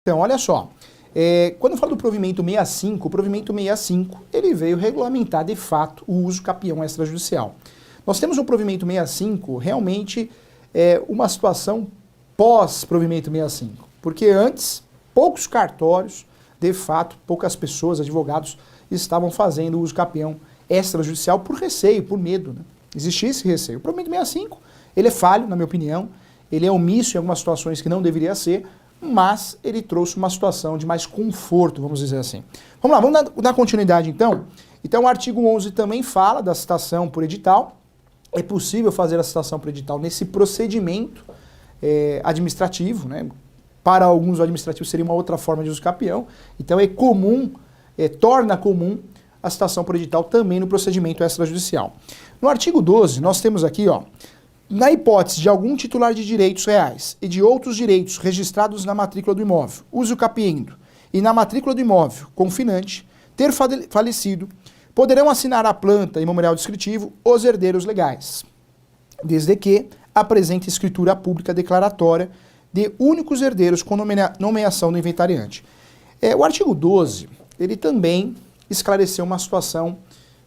Então, olha só, quando eu falo do provimento 65, o provimento 65, ele veio regulamentar de fato o uso capião extrajudicial. Nós temos no provimento 65 realmente uma situação pós-provimento 65, porque antes, poucos cartórios, de fato, poucas pessoas, advogados, estavam fazendo o uso capião extrajudicial por receio, por medo, né? Existia esse receio. O provimento 65, ele é falho, na minha opinião, ele é omisso em algumas situações que não deveria ser, mas ele trouxe uma situação de mais conforto, vamos dizer assim. Vamos lá, vamos dar continuidade então. Então o artigo 11 também fala da citação por edital. É possível fazer a citação por edital nesse procedimento administrativo, né? Para alguns o administrativo seria uma outra forma de uso capião. Então é comum, torna comum a citação por edital também no procedimento extrajudicial. No artigo 12 nós temos aqui, ó, na hipótese de algum titular de direitos reais e de outros direitos registrados na matrícula do imóvel, uso capiendo, e na matrícula do imóvel, confinante, ter falecido, poderão assinar a planta e memorial descritivo os herdeiros legais, desde que apresente escritura pública declaratória de únicos herdeiros com nomeação do inventariante. O artigo 12, ele também esclareceu uma situação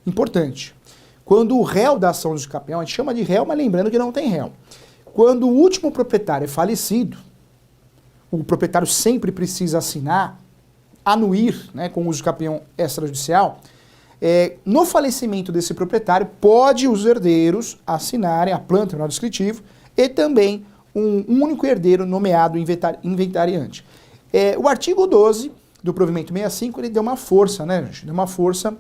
importante. Quando o réu da ação de uso capião, a gente chama de réu, mas lembrando que não tem réu. Quando o último proprietário é falecido, o proprietário sempre precisa assinar, anuir, né, com o uso capião extrajudicial. No falecimento desse proprietário, pode os herdeiros assinarem a planta e memorial descritivo e também um único herdeiro nomeado inventariante. O artigo 12 do provimento 65, ele deu uma força, né, gente? Deu uma força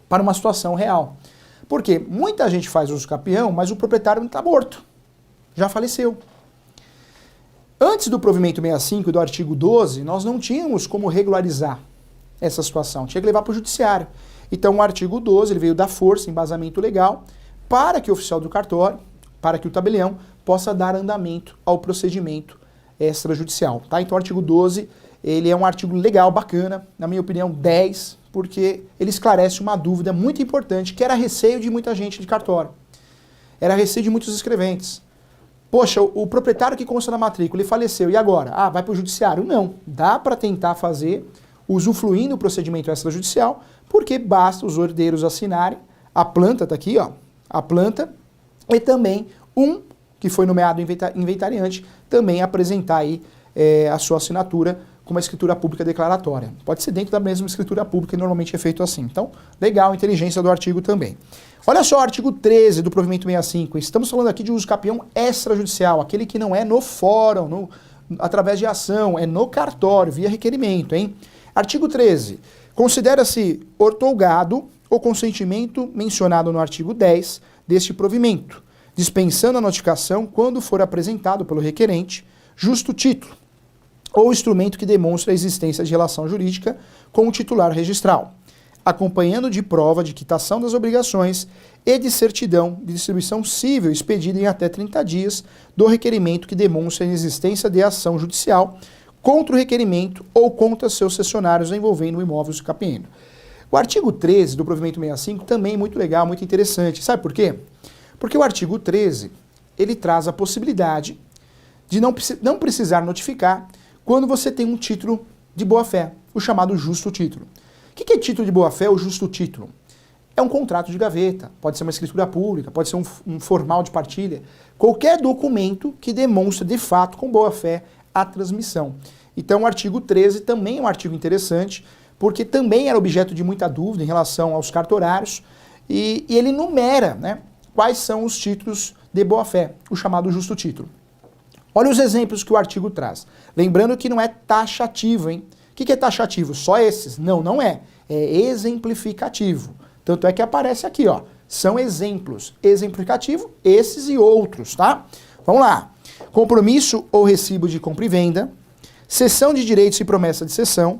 para uma situação real. Porque muita gente faz uso capião, mas o proprietário não está morto, já faleceu. Antes do provimento 65 do artigo 12, nós não tínhamos como regularizar essa situação, tinha que levar para o judiciário. Então o artigo 12 ele veio dar força, embasamento legal, para que o oficial do cartório, para que o tabelião possa dar andamento ao procedimento extrajudicial. Tá? Então o artigo 12 ele é um artigo legal, bacana, na minha opinião 10, porque ele esclarece uma dúvida muito importante, que era receio de muita gente de cartório. Era receio de muitos escreventes. Poxa, o proprietário que consta na matrícula, ele faleceu, e agora? Ah, vai para o judiciário? Não, dá para tentar fazer, usufruindo o procedimento extrajudicial, porque basta os herdeiros assinarem, a planta está aqui, ó, a planta, e também que foi nomeado inventariante, também apresentar aí a sua assinatura com uma escritura pública declaratória. Pode ser dentro da mesma escritura pública, que normalmente é feito assim. Então, legal a inteligência do artigo também. Olha só o artigo 13 do provimento 65. Estamos falando aqui de uso capião extrajudicial, aquele que não é no fórum, através de ação, é no cartório, via requerimento, hein? Artigo 13. Considera-se ortogado o consentimento mencionado no artigo 10 deste provimento, dispensando a notificação quando for apresentado pelo requerente justo título ou instrumento que demonstre a existência de relação jurídica com o titular registral, acompanhando de prova de quitação das obrigações e de certidão de distribuição cível expedida em até 30 dias do requerimento que demonstre a existência de ação judicial contra o requerimento ou contra seus cessionários envolvendo o imóvel capiendo. O artigo 13 do provimento 65 também é muito legal, muito interessante. Sabe por quê? Porque o artigo 13, ele traz a possibilidade de não precisar notificar quando você tem um título de boa-fé, o chamado justo título. O que é título de boa-fé ou justo título? É um contrato de gaveta, pode ser uma escritura pública, pode ser um formal de partilha, qualquer documento que demonstre de fato com boa-fé a transmissão. Então o artigo 13 também é um artigo interessante, porque também era objeto de muita dúvida em relação aos cartorários, e ele enumera, né, quais são os títulos de boa-fé, o chamado justo título. Olha os exemplos que o artigo traz. Lembrando que não é taxativo, hein? O que é taxativo? Só esses? Não, não é. É exemplificativo. Tanto é que aparece aqui, ó. São exemplos. Exemplificativo, esses e outros, tá? Vamos lá. Compromisso ou recibo de compra e venda, cessão de direitos e promessa de cessão,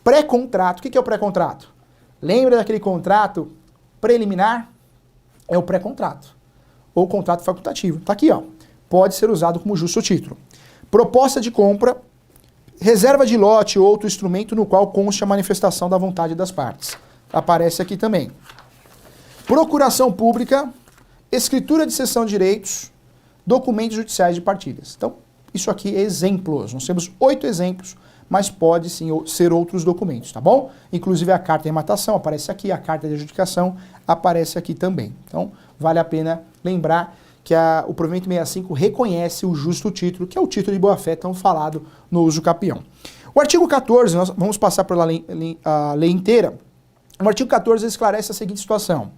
pré-contrato. O que é o pré-contrato? Lembra daquele contrato preliminar? É o pré-contrato. Ou contrato facultativo. Tá aqui, ó. Pode ser usado como justo título. Proposta de compra, reserva de lote ou outro instrumento no qual conste a manifestação da vontade das partes. Aparece aqui também. Procuração pública, escritura de cessão de direitos, documentos judiciais de partilhas. Então, isso aqui é exemplos. Nós temos 8 exemplos mas pode sim ser outros documentos, tá bom? Inclusive a carta de rematação aparece aqui, a carta de adjudicação aparece aqui também. Então, vale a pena lembrar que o provimento 65 reconhece o justo título, que é o título de boa-fé tão falado no uso capião. O artigo 14, nós vamos passar pela a lei inteira. O artigo 14 esclarece a seguinte situação.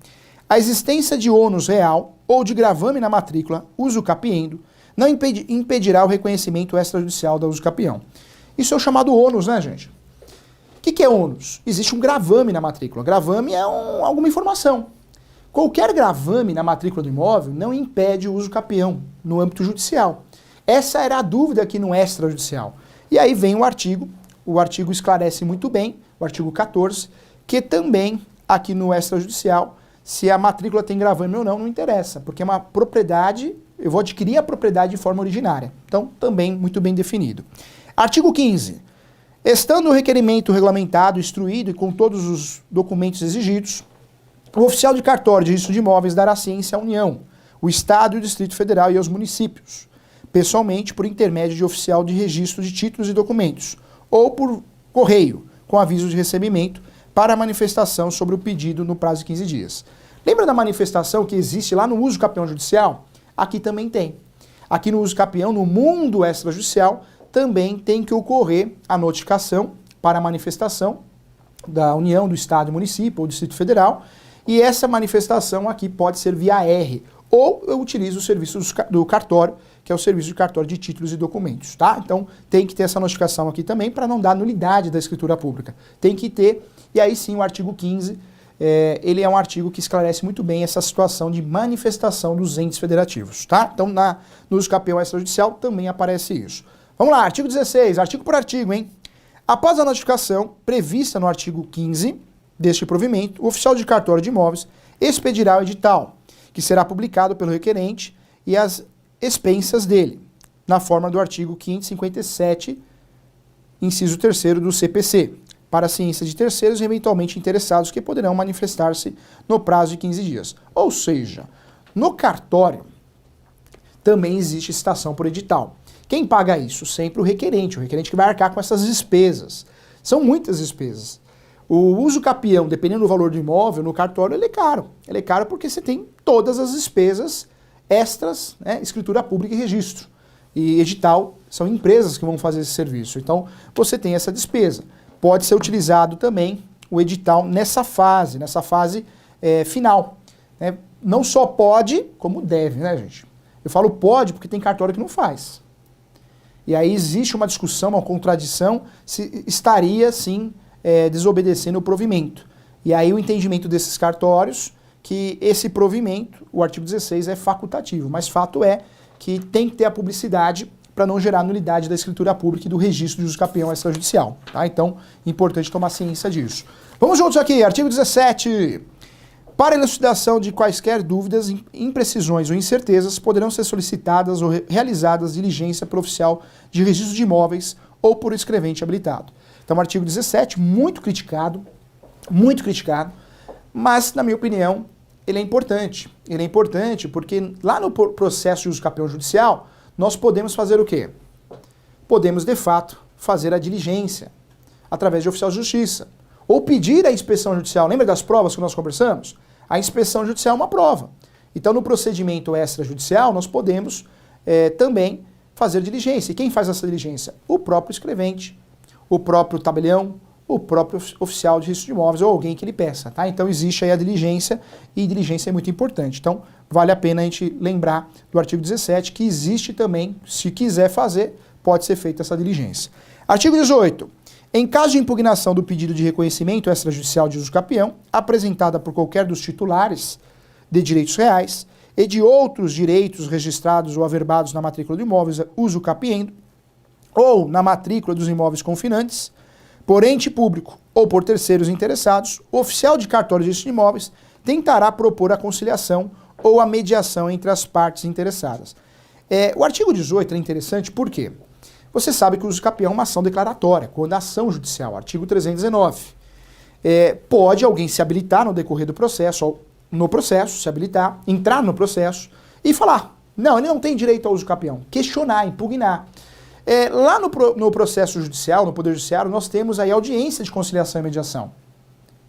A existência de ônus real ou de gravame na matrícula uso capiendo não impedirá o reconhecimento extrajudicial da uso capião. Isso é o chamado ônus, né, gente? O que é ônus? Existe um gravame na matrícula. Gravame é alguma informação. Qualquer gravame na matrícula do imóvel não impede o uso capião no âmbito judicial. Essa era a dúvida aqui no extrajudicial. E aí vem o artigo esclarece muito bem, o artigo 14, que também aqui no extrajudicial, se a matrícula tem gravame ou não interessa, porque é uma propriedade, eu vou adquirir a propriedade de forma originária. Então, também muito bem definido. Artigo 15. Estando o requerimento regulamentado, instruído e com todos os documentos exigidos, o oficial de cartório de registro de imóveis dará ciência à União, o Estado e o Distrito Federal e aos municípios, pessoalmente por intermédio de oficial de registro de títulos e documentos, ou por correio, com aviso de recebimento, para a manifestação sobre o pedido no prazo de 15 dias. Lembra da manifestação que existe lá no uso capião judicial? Aqui também tem. Aqui no uso capião, no mundo extrajudicial, também tem que ocorrer a notificação para a manifestação da União, do Estado, município ou Distrito Federal, e essa manifestação aqui pode ser via R, ou eu utilizo o serviço do cartório, que é o serviço de cartório de títulos e documentos, tá? Então tem que ter essa notificação aqui também para não dar nulidade da escritura pública. Tem que ter, e aí sim o artigo 15, ele é um artigo que esclarece muito bem essa situação de manifestação dos entes federativos, tá? Então no uso capião extrajudicial também aparece isso. Vamos lá, artigo 16, artigo por artigo, hein? Após a notificação prevista no artigo 15 deste provimento, o oficial de cartório de imóveis expedirá o edital, que será publicado pelo requerente e as expensas dele, na forma do artigo 557, inciso 3º do CPC, para a ciência de terceiros e eventualmente interessados que poderão manifestar-se no prazo de 15 dias. Ou seja, no cartório também existe citação por edital. Quem paga isso? Sempre o requerente que vai arcar com essas despesas. São muitas despesas. O uso capião, dependendo do valor do imóvel, no cartório ele é caro. Ele é caro porque você tem todas as despesas extras, né, escritura pública e registro. E edital são empresas que vão fazer esse serviço. Então, você tem essa despesa. Pode ser utilizado também o edital nessa fase final. Né? Não só pode, como deve, né, gente? Eu falo pode porque tem cartório que não faz. E aí existe uma discussão, uma contradição, se estaria, sim, desobedecendo o provimento. E aí o entendimento desses cartórios, que esse provimento, o artigo 16, é facultativo, mas fato é que tem que ter a publicidade para não gerar nulidade da escritura pública e do registro de uso capião extrajudicial. Tá? Então, importante tomar ciência disso. Vamos juntos aqui, artigo 17. Para elucidação de quaisquer dúvidas, imprecisões ou incertezas, poderão ser solicitadas ou realizadas diligência por oficial de registro de imóveis ou por escrevente habilitado. Então, o artigo 17, muito criticado, mas, na minha opinião, ele é importante. Ele é importante porque lá no processo de uso capião judicial, nós podemos fazer o quê? Podemos, de fato, fazer a diligência através de oficial de justiça. Ou pedir a inspeção judicial. Lembra das provas que nós conversamos? A inspeção judicial é uma prova. Então, no procedimento extrajudicial, nós podemos também fazer diligência. E quem faz essa diligência? O próprio escrevente, o próprio tabelião, o próprio oficial de registro de imóveis ou alguém que lhe peça. Tá? Então, existe aí a diligência e diligência é muito importante. Então, vale a pena a gente lembrar do artigo 17 que existe também, se quiser fazer, pode ser feita essa diligência. Artigo 18. Em caso de impugnação do pedido de reconhecimento extrajudicial de uso capião, apresentada por qualquer dos titulares de direitos reais e de outros direitos registrados ou averbados na matrícula do imóveis uso capiendo, ou na matrícula dos imóveis confinantes, por ente público ou por terceiros interessados, o oficial de cartório de registro de imóveis tentará propor a conciliação ou a mediação entre as partes interessadas. O artigo 18 é interessante por quê? Você sabe que o uso capião é uma ação declaratória, quando a ação judicial, artigo 319. Pode alguém se habilitar no decorrer do processo, ou no processo, se habilitar, entrar no processo e falar, não, ele não tem direito ao uso capião, questionar, impugnar. Lá no processo judicial, no Poder Judiciário, nós temos aí audiência de conciliação e mediação.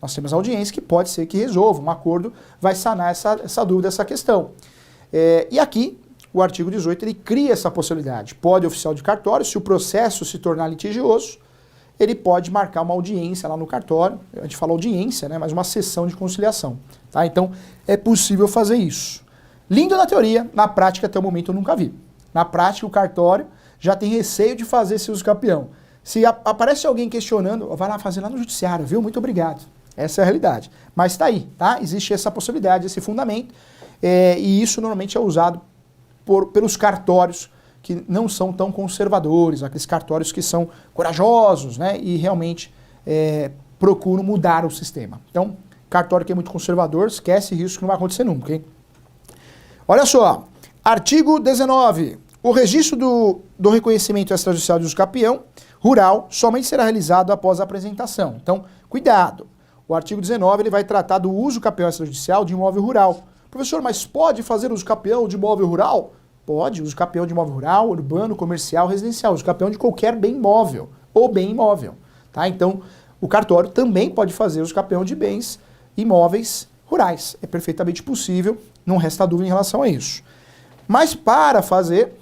Nós temos audiência que pode ser que resolva, um acordo vai sanar essa dúvida, essa questão. E aqui, o artigo 18, ele cria essa possibilidade. Pode o oficial de cartório, se o processo se tornar litigioso, ele pode marcar uma audiência lá no cartório, a gente fala audiência, né, mas uma sessão de conciliação. Tá? Então, é possível fazer isso. Lindo na teoria, na prática até o momento eu nunca vi. Na prática, o cartório já tem receio de fazer esse uso capião. Se aparece alguém questionando, vai lá fazer lá no judiciário, viu? Muito obrigado. Essa é a realidade. Mas está aí, tá? Existe essa possibilidade, esse fundamento, e isso normalmente é usado pelos cartórios que não são tão conservadores, aqueles cartórios que são corajosos, né? E realmente procuram mudar o sistema. Então, cartório que é muito conservador, esquece isso que não vai acontecer nunca, hein? Olha só, artigo 19. O registro do reconhecimento extrajudicial de uso capião rural somente será realizado após a apresentação. Então, cuidado. O artigo 19 ele vai tratar do uso capião extrajudicial de imóvel rural. Professor, mas pode fazer uso capião de imóvel rural? Pode, uso capião de imóvel rural, urbano, comercial, residencial. Uso capião de qualquer bem móvel ou bem imóvel. Tá? Então, o cartório também pode fazer uso capião de bens imóveis rurais. É perfeitamente possível, não resta dúvida em relação a isso. Mas para fazer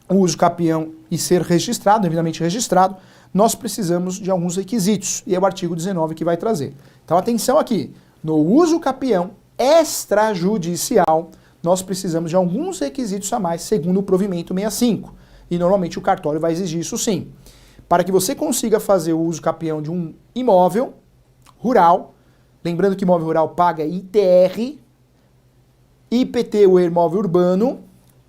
o uso capião e ser registrado, devidamente registrado, nós precisamos de alguns requisitos, e é o artigo 19 que vai trazer. Então atenção aqui, no uso capião extrajudicial, nós precisamos de alguns requisitos a mais, segundo o provimento 65, e normalmente o cartório vai exigir isso sim. Para que você consiga fazer o uso capião de um imóvel rural, lembrando que imóvel rural paga ITR, IPTU, imóvel urbano,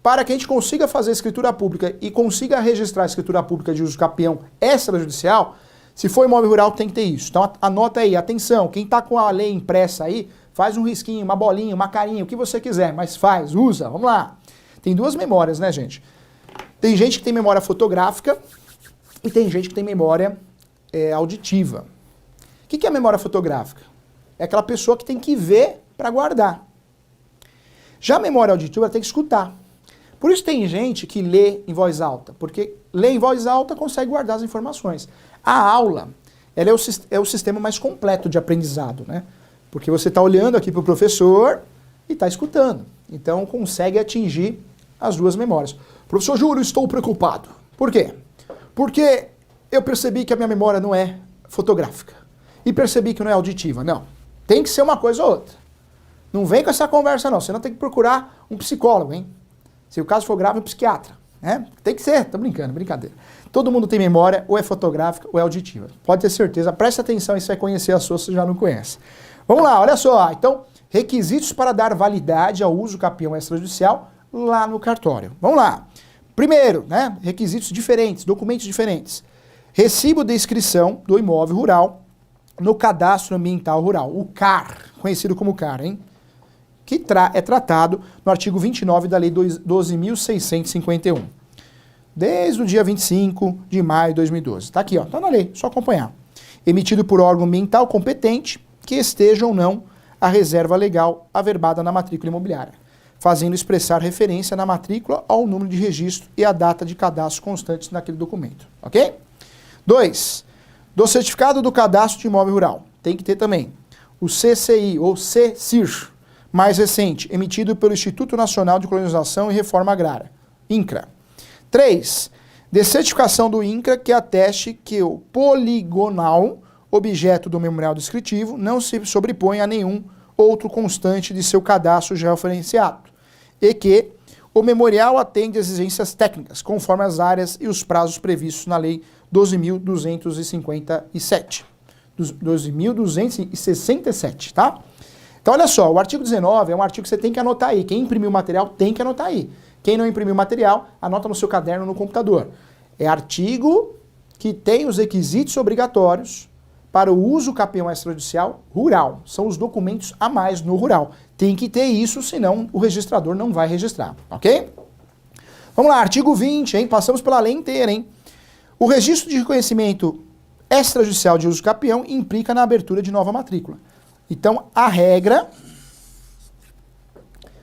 para que a gente consiga fazer a escritura pública e consiga registrar a escritura pública de uso capião extrajudicial, se for imóvel rural tem que ter isso. Então anota aí, atenção, quem está com a lei impressa aí, faz um risquinho, uma bolinha, uma carinha, o que você quiser, mas faz, usa, vamos lá. Tem duas memórias, né, gente? Tem gente que tem memória fotográfica e tem gente que tem memória auditiva. O que é a memória fotográfica? É aquela pessoa que tem que ver para guardar. Já a memória auditiva tem que escutar. Por isso tem gente que lê em voz alta, porque lê em voz alta consegue guardar as informações. A aula, ela é o sistema mais completo de aprendizado, né? Porque você está olhando aqui para o professor e está escutando. Então consegue atingir as duas memórias. Professor Júlio, estou preocupado. Por quê? Porque eu percebi que a minha memória não é fotográfica. E percebi que não é auditiva. Não. Tem que ser uma coisa ou outra. Não vem com essa conversa não. Você não tem que procurar um psicólogo, hein? Se o caso for grave, um psiquiatra. Né? Tem que ser. Tô brincando, brincadeira. Todo mundo tem memória, ou é fotográfica ou é auditiva. Pode ter certeza. Presta atenção e você vai conhecer a sua se você já não conhece. Vamos lá, olha só. Então, requisitos para dar validade ao uso capião extrajudicial lá no cartório. Vamos lá. Primeiro, né? Requisitos diferentes, documentos diferentes. Recibo de inscrição do imóvel rural no Cadastro Ambiental Rural, o CAR, conhecido como CAR, hein? Que é tratado no artigo 29 da Lei 12.651. Desde o dia 25 de maio de 2012. Está aqui, ó, está na lei, só acompanhar. Emitido por órgão ambiental competente que esteja ou não a reserva legal averbada na matrícula imobiliária, fazendo expressar referência na matrícula ao número de registro e a data de cadastro constantes naquele documento. Ok? 2. Do certificado do cadastro de imóvel rural. Tem que ter também o CCI ou CCIR, mais recente, emitido pelo Instituto Nacional de Colonização e Reforma Agrária, INCRA. 3. De certificação do INCRA que ateste que o poligonal, objeto do memorial descritivo, não se sobrepõe a nenhum outro constante de seu cadastro georreferenciado, e que o memorial atende às exigências técnicas, conforme as áreas e os prazos previstos na Lei 12.257. 12.267, tá? Então, olha só, o artigo 19 é um artigo que você tem que anotar aí. Quem imprimiu o material tem que anotar aí. Quem não imprimiu o material, anota no seu caderno no computador. É artigo que tem os requisitos obrigatórios para o uso capião extrajudicial rural. São os documentos a mais no rural. Tem que ter isso, senão o registrador não vai registrar, ok? Vamos lá, artigo 20, hein? Passamos pela lei inteira, hein? O registro de reconhecimento extrajudicial de uso capião implica na abertura de nova matrícula. Então, a regra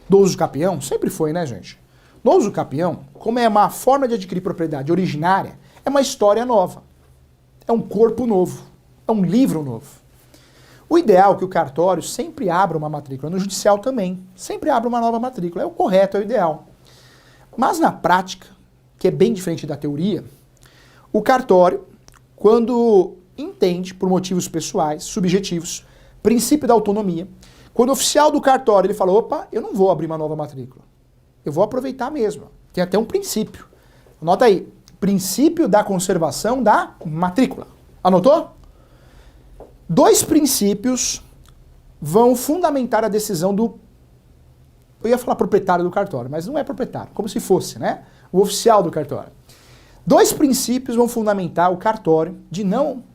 do uso capião sempre foi, né, gente? No uso capião, como é uma forma de adquirir propriedade originária, é uma história nova. É um corpo novo. É um livro novo. O ideal é que o cartório sempre abra uma matrícula, no judicial também. Sempre abra uma nova matrícula. É o correto, é o ideal. Mas na prática, que é bem diferente da teoria, o cartório, quando entende, por motivos pessoais, subjetivos, princípio da autonomia, quando o oficial do cartório ele fala, opa, eu não vou abrir uma nova matrícula. Eu vou aproveitar mesmo. Tem até um princípio. Anota aí. Princípio da conservação da matrícula. Anotou? 2 princípios vão fundamentar a decisão do... Eu ia falar proprietário do cartório, mas não é proprietário. Como se fosse, né? O oficial do cartório. 2 princípios vão fundamentar o cartório de não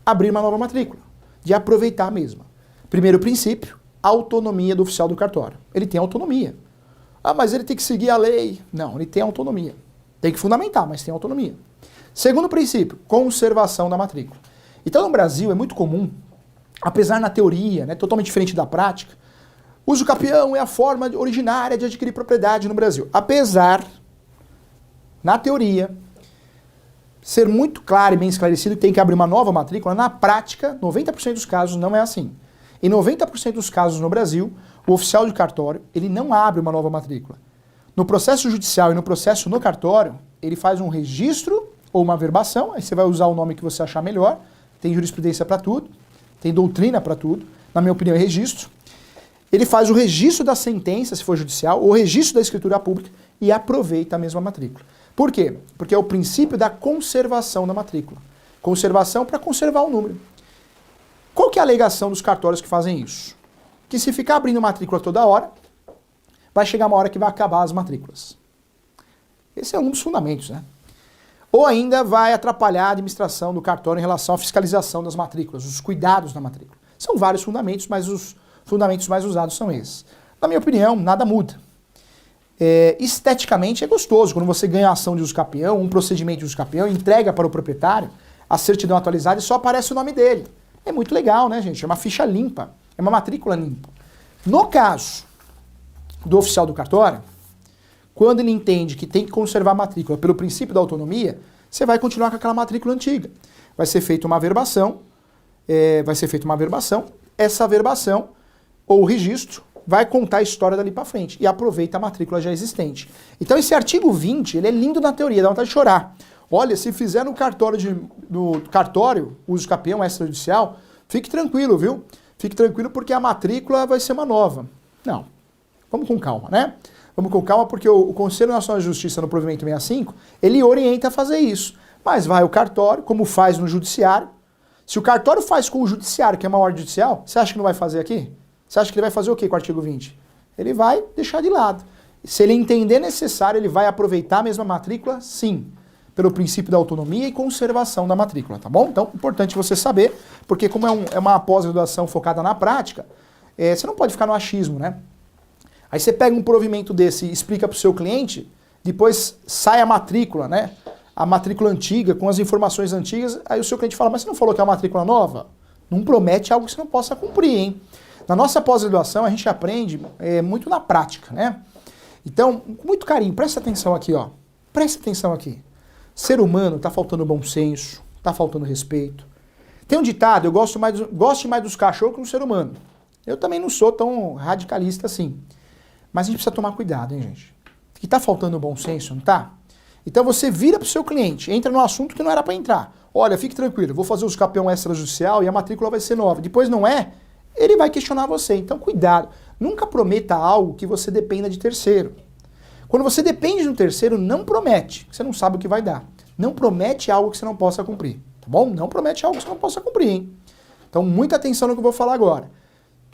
abrir uma nova matrícula. De aproveitar a mesma. Primeiro princípio, autonomia do oficial do cartório. Ele tem autonomia. Ah, mas ele tem que seguir a lei. Não, ele tem autonomia. Tem que fundamentar, mas tem autonomia. Segundo princípio, conservação da matrícula. Então, no Brasil, é muito comum, apesar na teoria, né, totalmente diferente da prática, uso capião é a forma originária de adquirir propriedade no Brasil. Apesar, na teoria, ser muito claro e bem esclarecido que tem que abrir uma nova matrícula, na prática, 90% dos casos não é assim. Em 90% dos casos no Brasil, o oficial de cartório, ele não abre uma nova matrícula. No processo judicial e no processo no cartório, ele faz um registro ou uma averbação, aí você vai usar o nome que você achar melhor, tem jurisprudência para tudo, tem doutrina para tudo, na minha opinião é registro. Ele faz o registro da sentença, se for judicial, ou o registro da escritura pública e aproveita a mesma matrícula. Por quê? Porque é o princípio da conservação da matrícula. Conservação para conservar o número. Qual que é a alegação dos cartórios que fazem isso? Que se ficar abrindo matrícula toda hora, vai chegar uma hora que vai acabar as matrículas. Esse é um dos fundamentos, né? Ou ainda vai atrapalhar a administração do cartório em relação à fiscalização das matrículas, os cuidados na matrícula. São vários fundamentos, mas os fundamentos mais usados são esses. Na minha opinião, nada muda. Esteticamente é gostoso, quando você ganha a ação de uso capião, um procedimento de uso capião, entrega para o proprietário a certidão atualizada e só aparece o nome dele. É muito legal, né, gente? É uma ficha limpa, é uma matrícula limpa. No caso do oficial do cartório, quando ele entende que tem que conservar a matrícula pelo princípio da autonomia, você vai continuar com aquela matrícula antiga. Vai ser feita uma averbação, essa averbação ou registro vai contar a história dali para frente e aproveita a matrícula já existente. Então esse artigo 20, ele é lindo na teoria, dá vontade de chorar. Olha, se fizer no cartório, uso capião extrajudicial, fique tranquilo, viu? Fique tranquilo porque a matrícula vai ser uma nova. Não, vamos com calma, né? Vamos com calma porque o Conselho Nacional de Justiça no provimento 65, ele orienta a fazer isso. Mas vai o cartório, como faz no judiciário. Se o cartório faz com o judiciário, que é uma ordem judicial, você acha que não vai fazer aqui? Você acha que ele vai fazer o quê com o artigo 20? Ele vai deixar de lado. Se ele entender necessário, ele vai aproveitar a mesma matrícula? Sim. Pelo princípio da autonomia e conservação da matrícula, tá bom? Então, importante você saber, porque como é uma pós-graduação focada na prática, você não pode ficar no achismo, né? Aí você pega um provimento desse e explica para o seu cliente, depois sai a matrícula, né? A matrícula antiga, com as informações antigas, aí o seu cliente fala, mas você não falou que é uma matrícula nova? Não promete algo que você não possa cumprir, hein? Na nossa pós-graduação, a gente aprende muito na prática, né? Então, com muito carinho, presta atenção aqui, ó. Presta atenção aqui. Ser humano, tá faltando bom senso, tá faltando respeito. Tem um ditado, eu gosto mais dos cachorros que do ser humano. Eu também não sou tão radicalista assim. Mas a gente precisa tomar cuidado, hein, gente? Que tá faltando bom senso, não tá? Então você vira pro seu cliente, entra no assunto que não era para entrar. Olha, fique tranquilo, vou fazer os capião extrajudicial e a matrícula vai ser nova. Depois não é, ele vai questionar você. Então cuidado, nunca prometa algo que você dependa de terceiro. Quando você depende de um terceiro, não promete, você não sabe o que vai dar. Não promete algo que você não possa cumprir, tá bom? Não promete algo que você não possa cumprir, hein? Então muita atenção no que eu vou falar agora.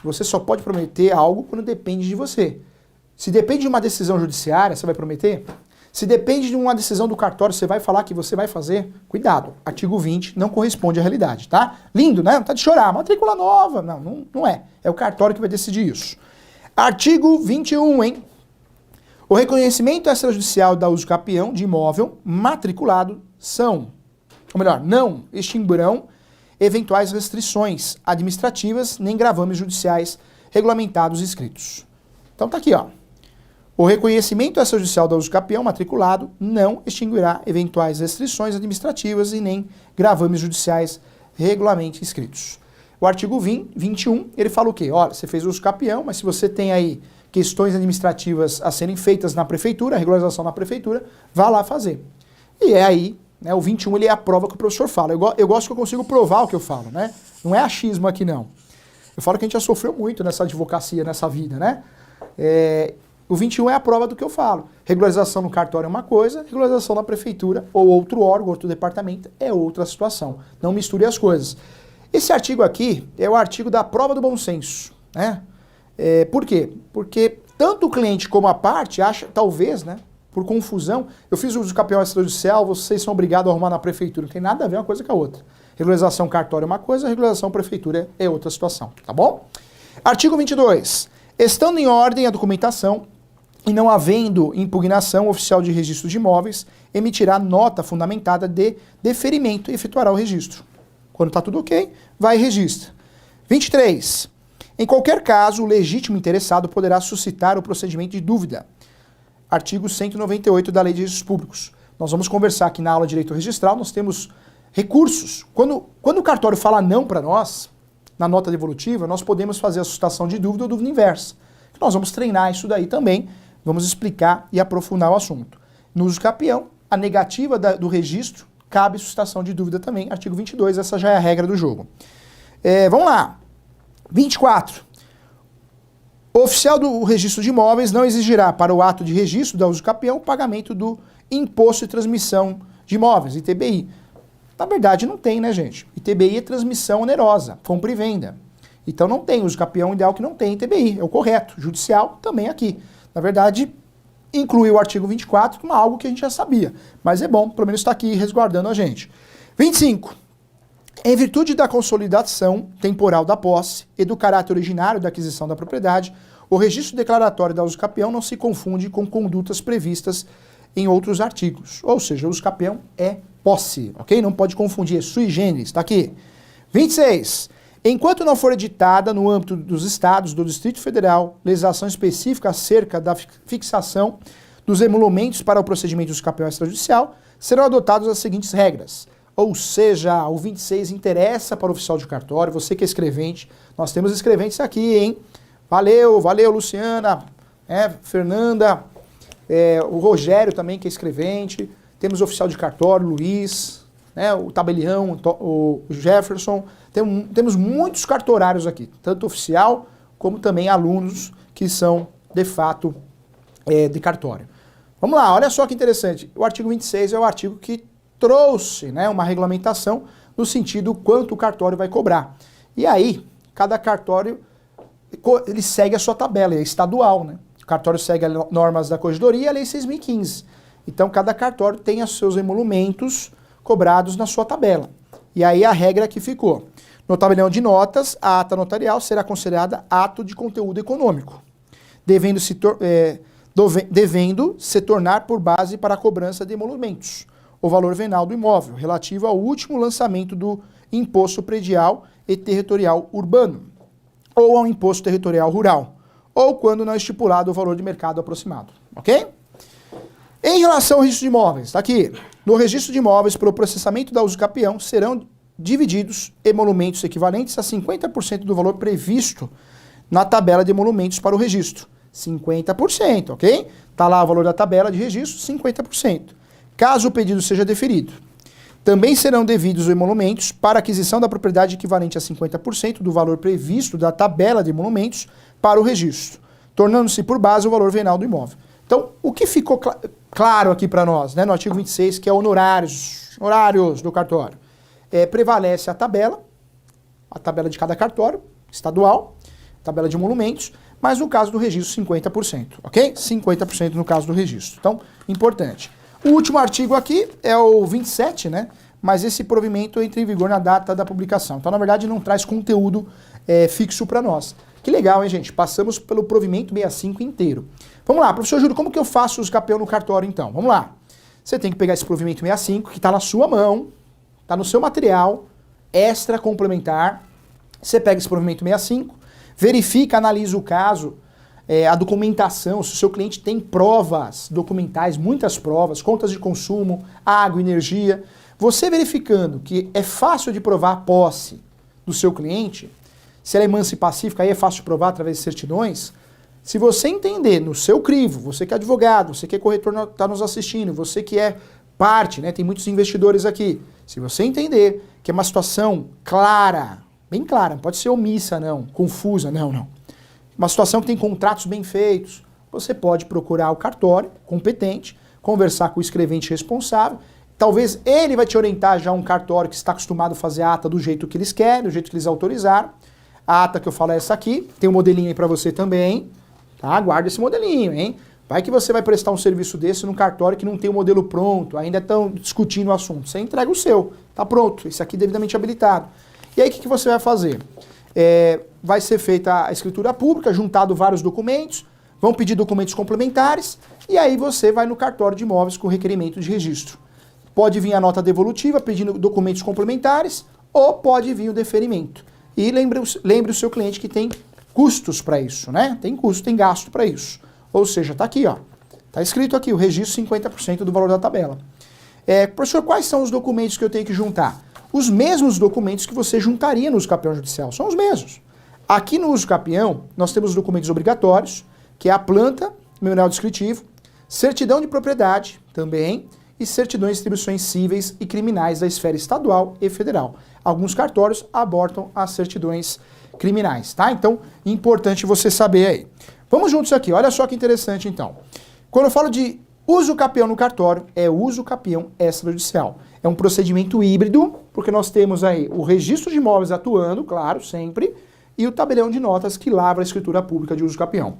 Você só pode prometer algo quando depende de você. Se depende de uma decisão judiciária, você vai prometer? Se depende de uma decisão do cartório, você vai falar que você vai fazer? Cuidado, artigo 20 não corresponde à realidade, tá? Lindo, né? Não tá de chorar, matrícula nova. Não é. É o cartório que vai decidir isso. Artigo 21, hein? O reconhecimento extrajudicial da uso capião de imóvel matriculado não extinguirão eventuais restrições administrativas nem gravames judiciais regulamentados e escritos. Então tá aqui, ó. O reconhecimento extrajudicial do uso capião matriculado não extinguirá eventuais restrições administrativas e nem gravames judiciais regularmente inscritos. O artigo 21, ele fala o quê? Olha, você fez uso capião, mas se você tem aí questões administrativas a serem feitas na prefeitura, regularização na prefeitura, vá lá fazer. E é aí, né, o 21 ele é a prova que o professor fala. Eu gosto que eu consigo provar o que eu falo, né? Não é achismo aqui não. Eu falo que a gente já sofreu muito nessa advocacia, nessa vida, né? O 21 é a prova do que eu falo. Regularização no cartório é uma coisa, regularização na prefeitura ou outro órgão, outro departamento é outra situação. Não misture as coisas. Esse artigo aqui é o artigo da prova do bom senso, né? Por quê? Porque tanto o cliente como a parte acha, talvez, né, por confusão, eu fiz uso do capião extrajudicial, vocês são obrigados a arrumar na prefeitura. Não tem nada a ver uma coisa com a outra. Regularização cartório é uma coisa, regularização prefeitura é outra situação, tá bom? Artigo 22. Estando em ordem a documentação e não havendo impugnação, o oficial de registro de imóveis emitirá nota fundamentada de deferimento e efetuará o registro. Quando está tudo ok, vai e registra. 23. Em qualquer caso, o legítimo interessado poderá suscitar o procedimento de dúvida. Artigo 198 da Lei de Registros Públicos. Nós vamos conversar aqui na aula de direito registral, nós temos recursos. Quando o cartório fala não para nós, na nota devolutiva, nós podemos fazer a suscitação de dúvida ou dúvida inversa. Nós vamos treinar isso daí também, vamos explicar e aprofundar o assunto. No uso capião, a negativa do registro, cabe suscitação de dúvida também. Artigo 22, essa já é a regra do jogo. Vamos lá. 24. O oficial do registro de imóveis não exigirá para o ato de registro da uso capião o pagamento do imposto de transmissão de imóveis, ITBI. Na verdade não tem, né, gente? ITBI é transmissão onerosa, compra e venda. Então não tem, uso capião ideal que não tem ITBI, é o correto. Judicial também aqui. Na verdade, inclui o artigo 24 como algo que a gente já sabia. Mas é bom, pelo menos está aqui resguardando a gente. 25. Em virtude da consolidação temporal da posse e do caráter originário da aquisição da propriedade, o registro declaratório da uso capião não se confunde com condutas previstas em outros artigos. Ou seja, o uso capião é posse, ok? Não pode confundir, é sui generis, está aqui. 26. Enquanto não for editada no âmbito dos estados, do Distrito Federal, legislação específica acerca da fixação dos emolumentos para o procedimento do uso capião extrajudicial, serão adotadas as seguintes regras. Ou seja, o 26 interessa para o oficial de cartório, você que é escrevente, nós temos escreventes aqui, hein? Valeu, Luciana, Fernanda, o Rogério também que é escrevente, temos o oficial de cartório, Luiz, o Tabelião, o Jefferson, temos muitos cartorários aqui, tanto oficial como também alunos que são, de fato, de cartório. Vamos lá, olha só que interessante, o artigo 26 é o artigo que trouxe, né, uma regulamentação no sentido quanto o cartório vai cobrar. E aí, cada cartório, ele segue a sua tabela, é estadual, né? O cartório segue as normas da Corregedoria e a Lei 6.015. Então, cada cartório tem os seus emolumentos cobrados na sua tabela. E aí a regra que ficou. No tabelião de notas, a ata notarial será considerada ato de conteúdo econômico, devendo se tornar por base para a cobrança de emolumentos o valor venal do imóvel, relativo ao último lançamento do imposto predial e territorial urbano, ou ao imposto territorial rural, ou quando não é estipulado o valor de mercado aproximado, ok? Em relação ao registro de imóveis, está aqui, no registro de imóveis, para o processamento da uso capião, serão divididos emolumentos equivalentes a 50% do valor previsto na tabela de emolumentos para o registro. 50%, ok? Está lá o valor da tabela de registro, 50%. Caso o pedido seja deferido. Também serão devidos os emolumentos para aquisição da propriedade equivalente a 50% do valor previsto da tabela de emolumentos para o registro, tornando-se por base o valor venal do imóvel. Então, o que ficou claro aqui para nós, né, no artigo 26, que é honorários do cartório, prevalece a tabela de cada cartório, estadual, tabela de emolumentos, mas no caso do registro, 50%, ok? 50% no caso do registro. Então, importante. O último artigo aqui é o 27, né? Mas esse provimento entra em vigor na data da publicação. Então, na verdade, não traz conteúdo fixo para nós. Que legal, hein, gente? Passamos pelo provimento 65 inteiro. Vamos lá, professor Júlio, como que eu faço os capião no cartório, então? Vamos lá. Você tem que pegar esse provimento 65, que está na sua mão, está no seu material, extra complementar. Você pega esse provimento 65, verifica, analisa o caso, a documentação, se o seu cliente tem provas documentais, muitas provas, contas de consumo, água, energia, você verificando que é fácil de provar a posse do seu cliente, se ela é mansa e pacífica, aí é fácil de provar através de certidões. Se você entender no seu crivo, você que é advogado, você que é corretor, está nos assistindo, você que é parte, né, tem muitos investidores aqui, se você entender que é uma situação clara, bem clara, não pode ser omissa não, confusa, não. Uma situação que tem contratos bem feitos, você pode procurar o cartório competente, conversar com o escrevente responsável, talvez ele vai te orientar já um cartório que está acostumado a fazer a ata do jeito que eles querem, do jeito que eles autorizaram. A ata que eu falo é essa aqui, tem um modelinho aí para você também, tá? Guarda esse modelinho, hein? Vai que você vai prestar um serviço desse num cartório que não tem o modelo pronto, ainda estão discutindo o assunto. Você entrega o seu, tá pronto, esse aqui devidamente habilitado. E aí o que você vai fazer? Vai ser feita a escritura pública, juntado vários documentos, vão pedir documentos complementares, e aí você vai no cartório de imóveis com requerimento de registro. Pode vir a nota devolutiva pedindo documentos complementares, ou pode vir o deferimento. E lembre o seu cliente que tem custos para isso, né? Tem custo, tem gasto para isso. Ou seja, tá aqui, ó. Tá escrito aqui, o registro 50% do valor da tabela. Professor, quais são os documentos que eu tenho que juntar? Os mesmos documentos que você juntaria no uso capião judicial, são os mesmos. Aqui no uso capião, nós temos documentos obrigatórios, que é a planta, memorial descritivo, certidão de propriedade também, e certidões de distribuições cíveis e criminais da esfera estadual e federal. Alguns cartórios abortam as certidões criminais, tá? Então, importante você saber aí. Vamos juntos aqui, olha só que interessante então. Quando eu falo de uso capião no cartório, é uso capião extrajudicial. É um procedimento híbrido, porque nós temos aí o registro de imóveis atuando, claro, sempre, e o tabelião de notas que lavra a escritura pública de uso capião.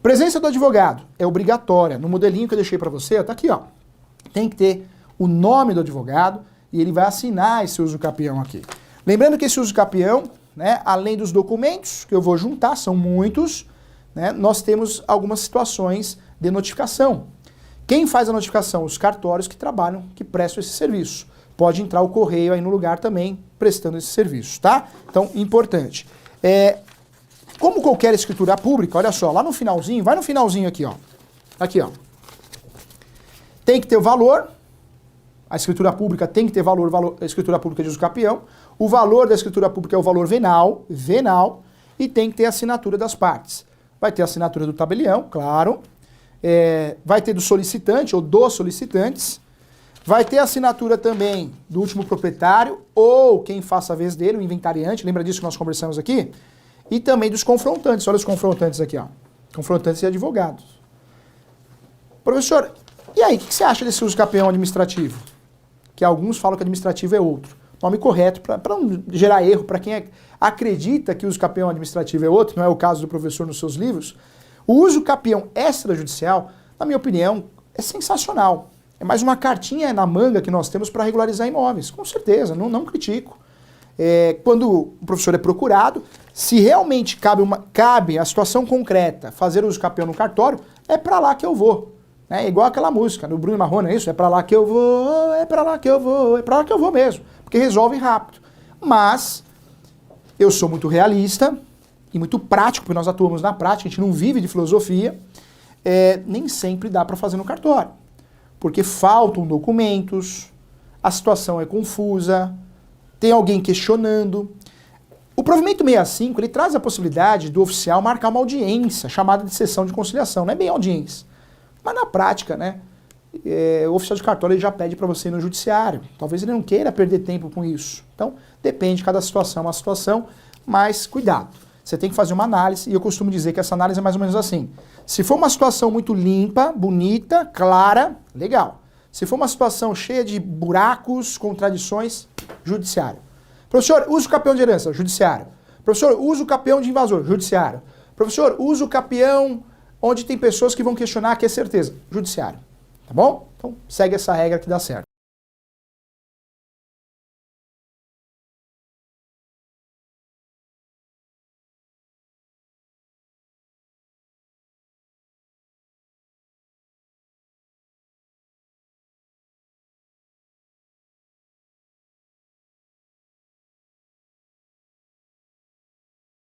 Presença do advogado é obrigatória. No modelinho que eu deixei para você, tá aqui, ó. Tem que ter o nome do advogado e ele vai assinar esse uso capião aqui. Lembrando que esse uso capião, né, além dos documentos que eu vou juntar, são muitos, né, nós temos algumas situações de notificação. Quem faz a notificação? Os cartórios que trabalham, que prestam esse serviço. Pode entrar o correio aí no lugar também, prestando esse serviço, tá? Então, importante. Como qualquer escritura pública, olha só, lá no finalzinho, vai no finalzinho aqui, ó. Aqui, ó. Tem que ter o valor, a escritura pública tem que ter valor, a escritura pública de uso capião. O valor da escritura pública é o valor venal, e tem que ter a assinatura das partes. Vai ter a assinatura do tabelião, claro. Vai ter do solicitante ou dos solicitantes. Vai ter a assinatura também do último proprietário ou quem faça a vez dele, o inventariante, lembra disso que nós conversamos aqui? E também dos confrontantes, olha os confrontantes aqui, ó. Confrontantes e advogados. Professor, e aí, o que você acha desse uso capião administrativo? Que alguns falam que administrativo é outro. Nome correto, para não gerar erro, para quem acredita que o uso capião administrativo é outro, não é o caso do professor nos seus livros, o uso capião extrajudicial, na minha opinião, é sensacional. É mais uma cartinha na manga que nós temos para regularizar imóveis, com certeza, não critico. Quando o professor é procurado, se realmente cabe a situação concreta fazer uso capião no cartório, é para lá que eu vou. É igual aquela música do Bruno Marrone, é isso? É pra lá que eu vou, é pra lá que eu vou, é pra lá que eu vou mesmo. Porque resolve rápido. Mas eu sou muito realista e muito prático, porque nós atuamos na prática, a gente não vive de filosofia. Nem sempre dá para fazer no cartório. Porque faltam documentos, a situação é confusa, tem alguém questionando. O provimento 65, ele traz a possibilidade do oficial marcar uma audiência, chamada de sessão de conciliação. Não é bem audiência. Mas na prática, né, o oficial de cartório ele já pede para você ir no judiciário. Talvez ele não queira perder tempo com isso. Então, depende, cada situação é uma situação, mas cuidado. Você tem que fazer uma análise, e eu costumo dizer que essa análise é mais ou menos assim. Se for uma situação muito limpa, bonita, clara, legal. Se for uma situação cheia de buracos, contradições, judiciário. Professor, uso capião de herança, judiciário. Professor, uso capião de invasor, judiciário. Professor, uso capião onde tem pessoas que vão questionar que é certeza, judiciário. Tá bom? Então segue essa regra que dá certo.